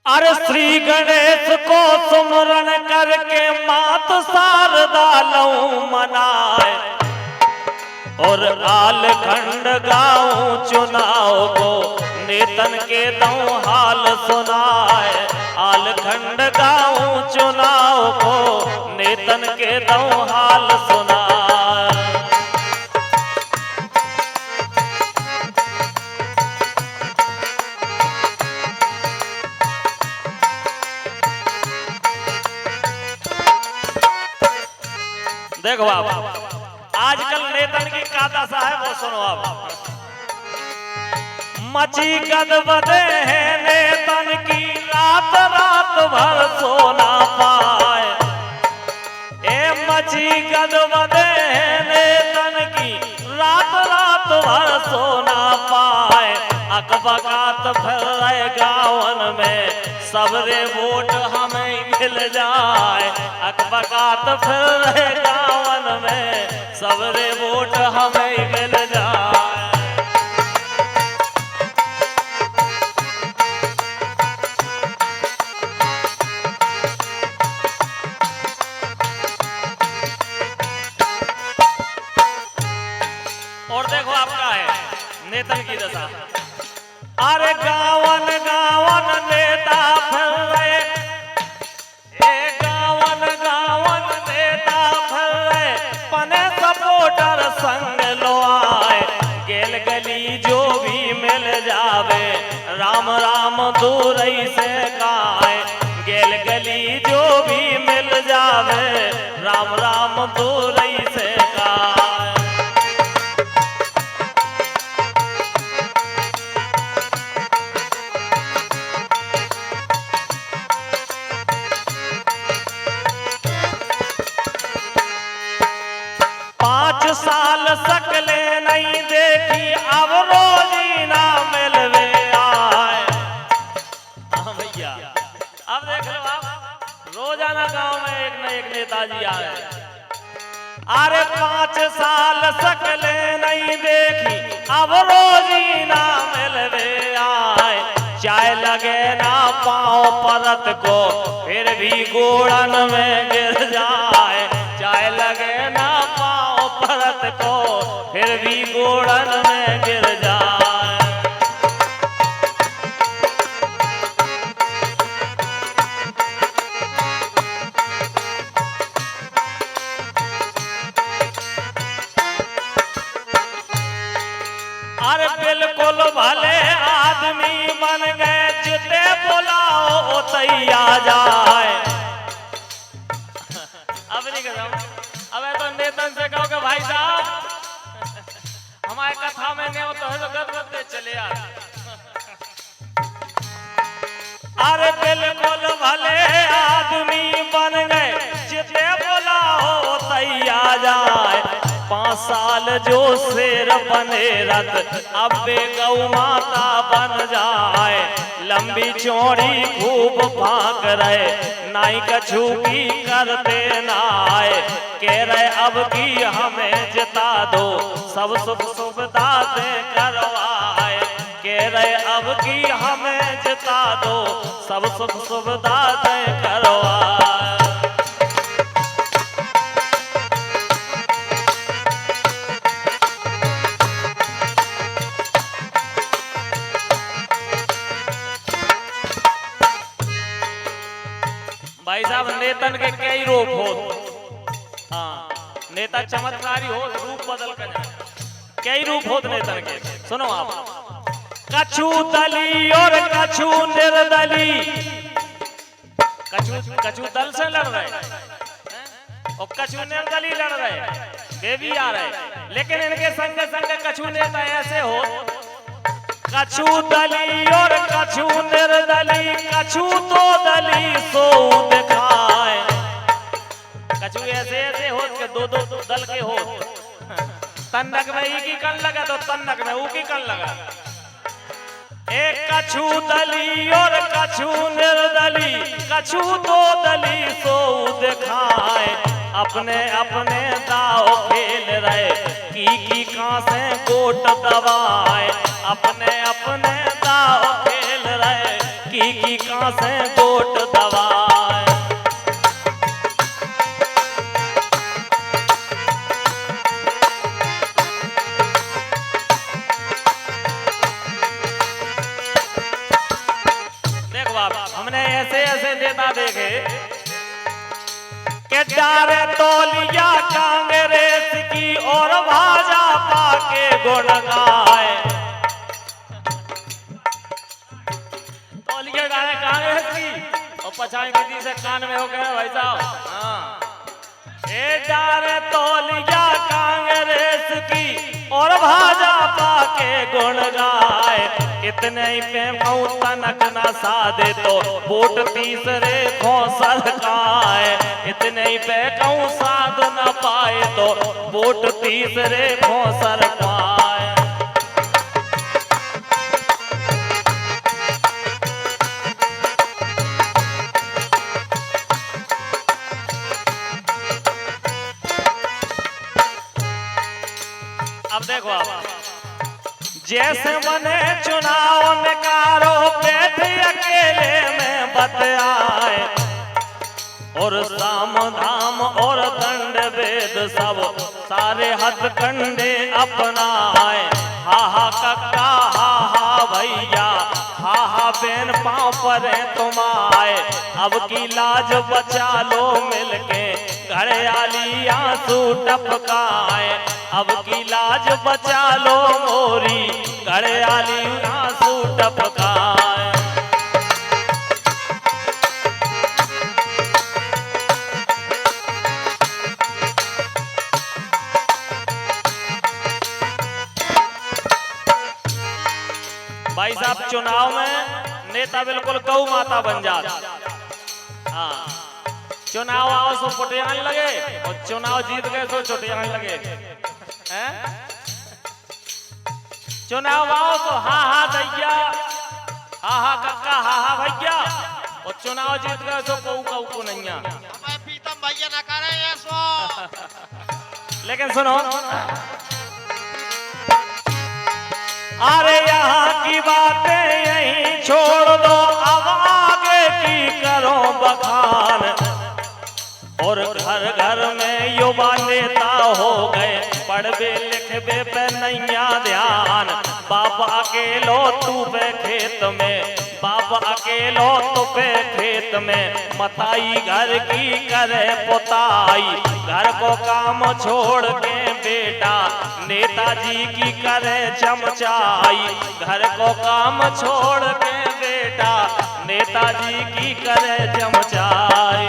अरे श्री गणेश को सुमरन करके मात शारदा लऊ मनाए और आलखंड गाँव चुनाव को नेतन के दऊ हाल सुनाए। आलखंड गाँव चुनाव को नेतन के दऊ हाल सुनाए। देखो आप आजकल नेतन की का दशा है वो सुनो आप। मची गदबदे है नेतन की रात रात भर सोना पाए। ए मची गदबदे है नेतन की रात रात भर सोना पाए। अकबकात फिर रहे गावन में सबरे वोट हमें मिल जाए। अकबकात फिर रहे गावन में सबरे वोट हमें मिल जाए। और देखो आपका है नेतन की दशा। अरे गावन गावन नेता फिर रहे, ए गावन गावन नेता फिर रहे, पने सपोर्टर संग लो आए। गेल गली जो भी मिल जावे राम राम दूरई से गाए। गेल गली जो भी मिल जावे राम राम दूरई से गाए। साल सकले नहीं देखी अब रोजी ना मिलवे आए। भैया अब देख लो आप रोजाना गांव में एक न एक नेताजी आ रहे। अरे 5 साल सकले नहीं देखी अब रोजी ना मिलवे आए। चाय लगे ना पाँव परत को फिर भी गोड़न में गिर जाए। चाय लगे ना परत को फिर भी गोड़न में गिर जाए। अरे बिल्कुल भले आदमी बन गए जिते बुलाओ तैया जाए। अब नहीं कर अब तो नेतन से कहो कि भाई साहब हमारे कथा में नहीं होता है तो गदगद चले यार। अरे बिल्कुल भले आदमी बन गए जिते बोला हो तैया जाए। 5 साल जो शेर बने रथ अब बे गौ माता बन जाए। लंबी चौड़ी खूब भाग रहे नाई कछू की करते नाए। कह रहे अब की हमें जिता दो सब सुख सुविधा से करवाए। कह रहे अब की हमें जिता दो सब सुख सुविधा से करवाए। भाई साहब नेतन के कई रूप हो। हाँ नेता चमत्कारी हो रूप बदल कर कई रूप हो नेतन के। सुनो आप कछु दली और कछु निर्दली। कछु दल से लड़ रहे और कछु निर्दली लड़ रहे वे भी आ रहे। लेकिन इनके संग संग कछु नेता ऐसे हो कछु दली और कछु निर्दली। कछु तो दली सो दिखाए। कछु ऐसे ऐसे हो के दो दल के हो। तन्नक में एक ही कन लगा तो तन्नक में ऊ की कन लगा। एक कछु दली और कछु निर्दली। कछु तो दली सो दिखाए। अपने अपने दाव खेल रहे की कहां से गोट दबाए। अपने अपने दाव खेल रहे की कहां से वोट दबाए। देख बाप, हमने ऐसे ऐसे नेता देखे कि डारे तौलिया कांग्रेस की और भाजपा के गुण गाए। तौलिया गाने कांग्रेस की और पछाई विधि से कान में हो गए भाई साहब। हाँ, ए डारे तौलिया कांग्रेस की और भाजपा के गुण गाए। इतने ही पे तनक ना साधे तो वोट तीसरे खो सरकाए। इतने ही पे कहूँ साध न पाए तो वोट तीसरे खो सरकाए। अब देखो आप, जैसे बने चुनाव निकारो बैठे अकेले में बतआए। और साम धाम और दंड वेद सब सारे हथकंडे अपनाए। हा हा कक्का हा हा भैया हा हा बेन पाँव पर तुम आए। अब की लाज बचा लो मिलके घड़ियाली आंसू टपकाए। अब की लाज बचा लो मोरी घड़ियाली आंसू टपकाए। भाई साहब, चुनाव में नेता बिल्कुल गौ माता बन जाता। हाँ, चुनाव आओ सो पुटियान लगे और चुनाव जीत गए सो चुटियान लगे। हैं? चुनाव आओ तो हा हा दैया हा हा कक्का हा हा भैया और चुनाव जीत गए सो कऊ कऊ को नैया। प्रीतम भैया ना करे ये सो। लेकिन सुनो, अरे यहाँ की बातें यहीं छोड़ दो, अब आगे की करो बखान। और घर घर में युवा नेता हो गए, पढ़बे लिखबे पे नैया ध्यान। बाप अकेलो तू पे खेत में, बाप अकेलो तू पे खेत में। मताई घर की करे पुताई, घर को काम छोड़ के बेटा नेताजी की करे चमचाई। घर को काम छोड़ के बेटा नेताजी की करे चमचाई।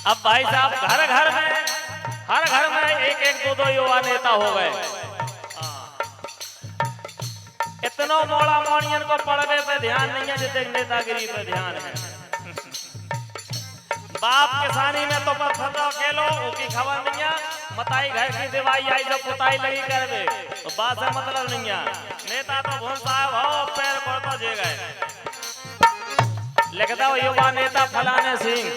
अब भाई साहब, घर घर में हर घर में एक एक दो दो युवा नेता हो गए। इतनो मोड़ा मोड़ियन को पढ़ने पे ध्यान नहीं है जितने नेतागिरी पे ध्यान है। बाप किसानी में तो पर फंसा खेलो उसकी खबर नहीं है। मताई घर की दिवाई आई जब पुताई लगी कर दे तो बात से मतलब नहीं है। नेता तो भून साहब हो पैर पड़ तो जे गए। लिखता हो युवा नेता फलाने सिंह।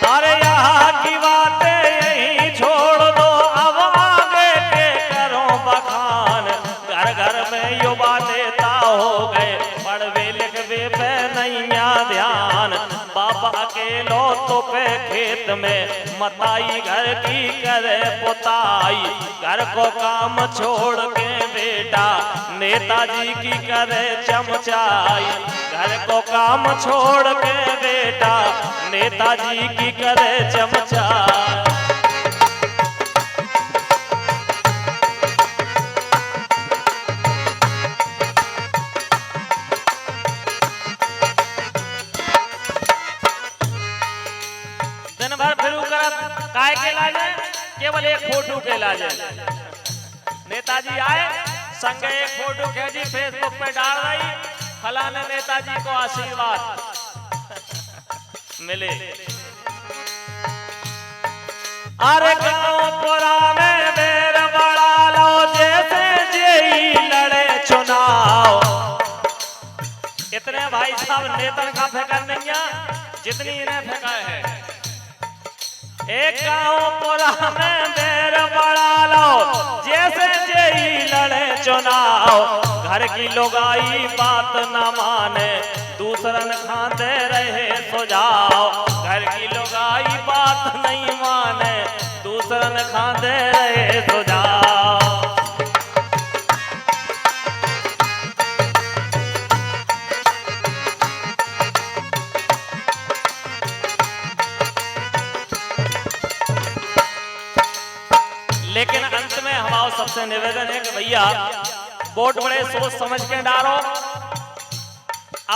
अरे यहाँ की बातें यहीं छोड़ दो, अब आगे के करो बखान। घर घर में युवा नेता हो गए, पढ़वे लिखवे पे नैया ध्यान। बाप अकेलो तो पे खेत में, मताई घर की करे पुताई। घर को काम छोड़ के बेटा नेताजी की करे चमचाई। घर को काम छोड़ के बेटा नेताजी की करे चमचाई। दिन भर फिरू करत काय के लाजे, केवल एक फोटो के लाजे। नेताजी आए संगे एक फोटो खींची फेसबुक पे डाल रही, फलाने नेताजी को आशीर्वाद मिले। अरे गाँव पुराने देर बड़ा लो जैसे जेई लड़े चुनाव। इतने भाई साहब नेतन का फेंका नहीं है जितनी इन्हें फेंका है। एक गाँव पुरा में देर बढ़ा लो जैसे जेई लड़े चुनाव, घर की लोगाई बात न माने दूसरन खाते रहे सुझाव, घर की लोगाई बात नहीं माने दूसरन खाते रहे सुझाव। लेकिन अंत में हमारा सबसे निवेदन है कि भैया वोट बड़े सोच समझ के डालो,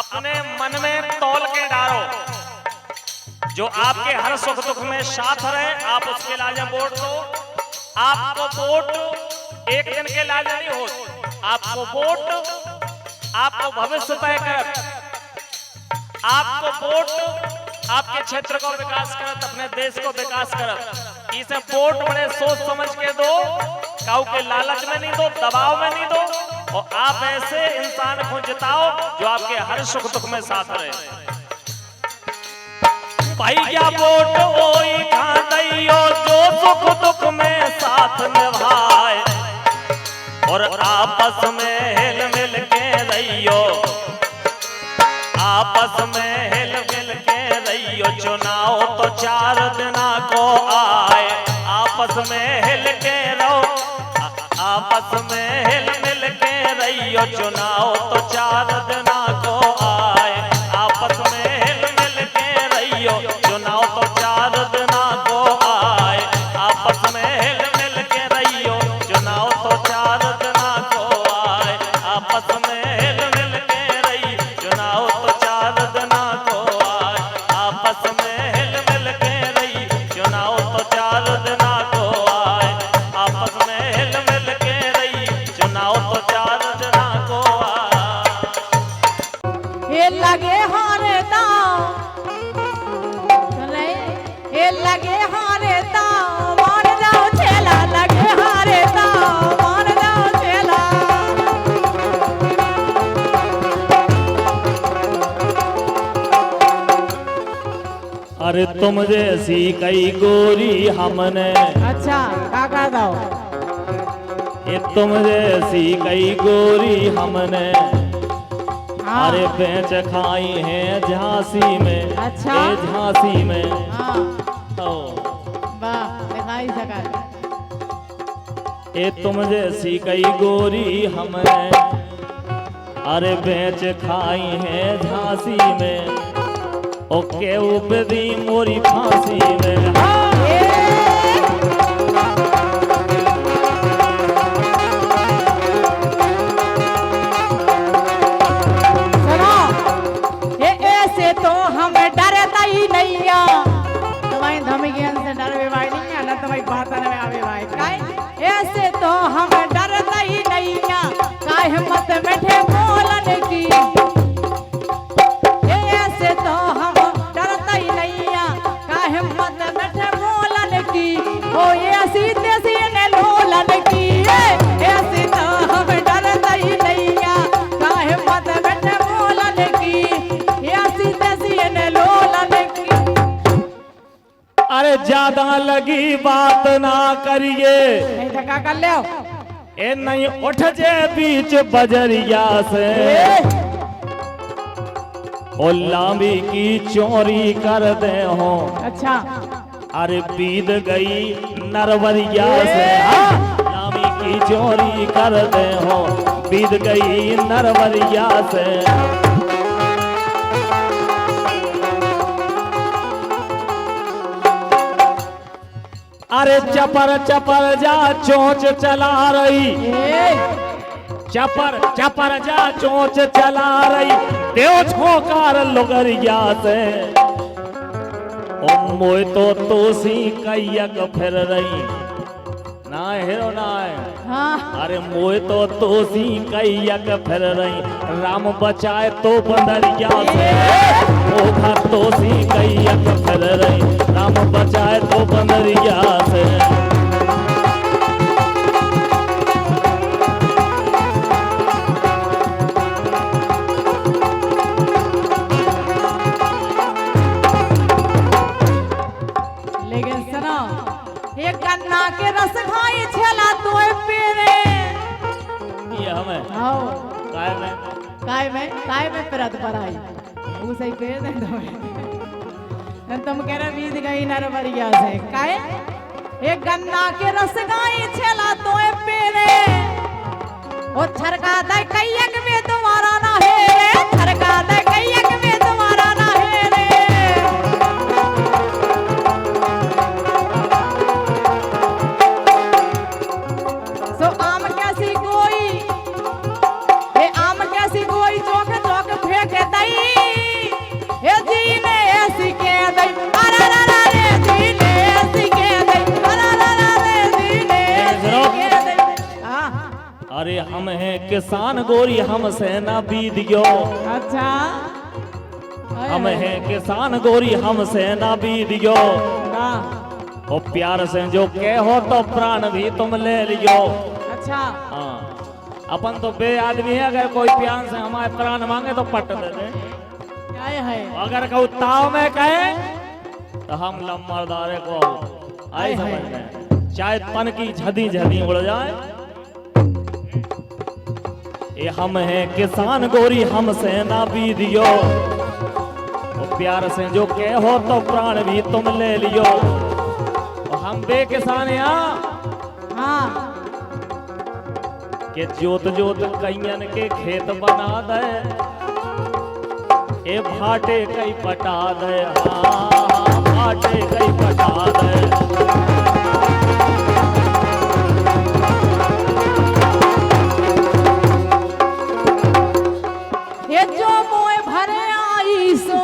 अपने मन में तौल के डालो, जो आपके हर सुख दुख में साथ रहे आप उसके लाजे वोट दो। आपको वोट एक दिन के लाजे नहीं हो, आपको वोट आपको भविष्य तय कर, आपको वोट आपके क्षेत्र को विकास करत, अपने देश को विकास करत। इसे वोट बड़े सोच समझ के दो, काऊ के लालच में नहीं दो, दबाव में नहीं दो, और आप ऐसे इंसान को जिताओ जो आपके हर सुख दुख में साथ रहे। भैया वोट वही खा दियो जो सुख दुख में साथ निभाए, और आपस में हिल मिल के रहियो, आपस में हिल मिल के रहियो। चुनाव तो 4 दिना को आए, आपस में हिल के रहो, आपस में हिल मिल के रहियो। चुनाव तो 4 दिना को आए, आपस में हिल मिल के रहियो। चुनाव तो 4 दिना को आए, आपस में हिल मिल के रहियो। चुनाव तो 4 दिना को आए, आपस में हिल मिल के रही। चुनाव तो 4 दिना को आए, आपस में हिल मिल के रही। चुनाव तो 4 दिना को आए, आपस में हिल मिल के रही। चुनाव तो 4 दिना को आए। ये लगे हारे दाव, ये लगे हारे दाव, मान जाओ छेला, लगे हारे दाव, मान जाओ छेला। अरे तुम जैसी कई गोरी हमने, अच्छा काका दाव, ये तुम जैसी कई गोरी हमने, हाँ अरे बेच खाई हैं झांसी में। अच्छा। ये झांसी में हाँ ओ, वाह दिखाई सका। ये तुम जैसी कई गोरी हमने, अरे बेच खाई हैं झांसी में। ओके उपदी मोरी फांसी में। ये सुनो, ये ऐसे तो हम डरता ही नहीं है, तुम्हारी धमकियन से डरवे भाई नहीं है ना, तुम्हारी बात में आवे भाई काहे। ऐसे तो हम डरता ही नहीं है, का हिम्मत बैठे बोलन की। ये ऐसे तो हम डरता ही नहीं है, का हिम्मत बैठे बोलन की। ओ ये सीधे सीने लोलन की, ऐसे तो हम डरता ही नहीं है, का हिम्मत बैठे बोलन की। ये सीधे सीने लोलन की। अरे ज्यादा लगी बात ना करिए, नहीं धक्का कर ले। ए नहीं उठ जे बीच बजरिया से। ओ लामी की चोरी कर दे हो, अच्छा अरे बीत गई नरवरिया से। हाँ, लामी की चोरी कर दे हो, बीत गई नरवरिया से। अरे चपर चपर जा चोंच चला रही, चपर चपर जा चोंच चला रही। देव छोकार लोगरिया से। ओ मोय तो तोसी कैयक फिर रही ना हेरो ना है। हाँ अरे मोय तो तोसी कैयक फिर रही। राम बचाए तो बंदरिया से। ओ घर तोसी कैयक फिर रही। राम बचाए तो बंदरिया से। में परत पर आई वो सही पे दे तुम कह रहे बीत गई नरवरिया से काहे एक गन्ना के रस गाई छला तोए पेरे ओ छरका दे कैयक में तुम्हारा ना है रे छरका दे कैयक में तुम्हारा ना है रे सो आम कैसी कोई ए आम कैसी कोई चौक चौक फेंक दई ए जी ने ऐसी के दई अरे रे रे जी ने ऐसी के दई अरे रे रे जी ने ऐसी के दई हां अरे हम हैं किसान गोरी हमसे ना बीत गयो अच्छा हम हैं किसान गोरी हमसे ना बीत गयो हां ओ प्यार से जो कहो तो प्राण भी तुम ले लियो अच्छा हाँ अपन तो बे आदमी है अगर कोई प्यार से हमारे प्राण मांगे तो पट दे दे क्या है अगर कहूँ ताव में कहे तो हम लम्बरदारे को आई समझ में चाहे पन की झदी झदी उड़ जाए ये हम हैं किसान गोरी हमसे ना बीदियो तो प्यार से जो कहो तो प्राण भी तुम ले लियो तो हम बे किसान यहाँ हाँ के जोत जोत कैयन के खेत बना दे ए भाटे कई पटा दे हाँ भाटे कई पटा दे ये जो मोए भरे आई सो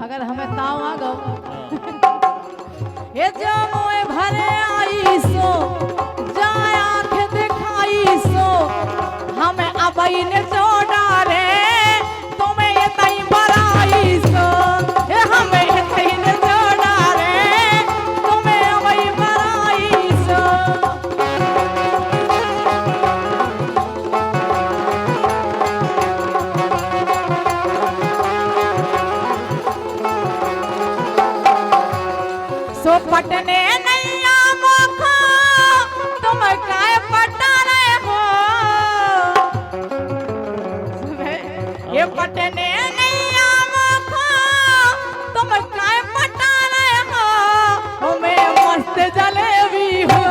अगर हमें ताव आ गो ये जो मोए भरे आई सो जाए आंख दिखाई सो हमें अबई ने जोड़ा रे तुम्हें ये तई बराई सो ये हमें ये तई ने जोड़ा रे तुम्हें अबई बराई सो सो पटने नैया मोखो तुम काय पटा रहे हो ये पटने नैया मोखो तुम काय पटा रहे हो मैं मस्त जलेबी हूँ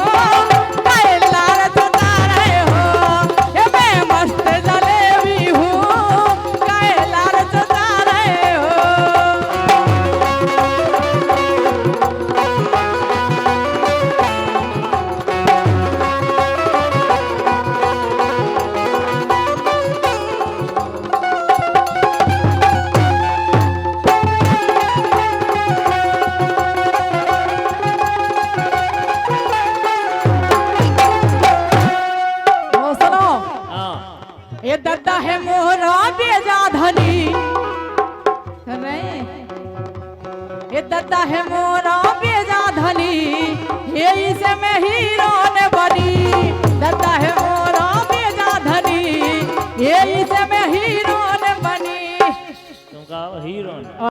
काय लार चुटा रहे हो ये मैं मस्त जलेबी हूँ काय लार चुटा रहे हो ओ सुनो हाँ ये दद्दा है मोहरा बेजा धनी सुन रहे हैं? ये दद्दा है मोहरा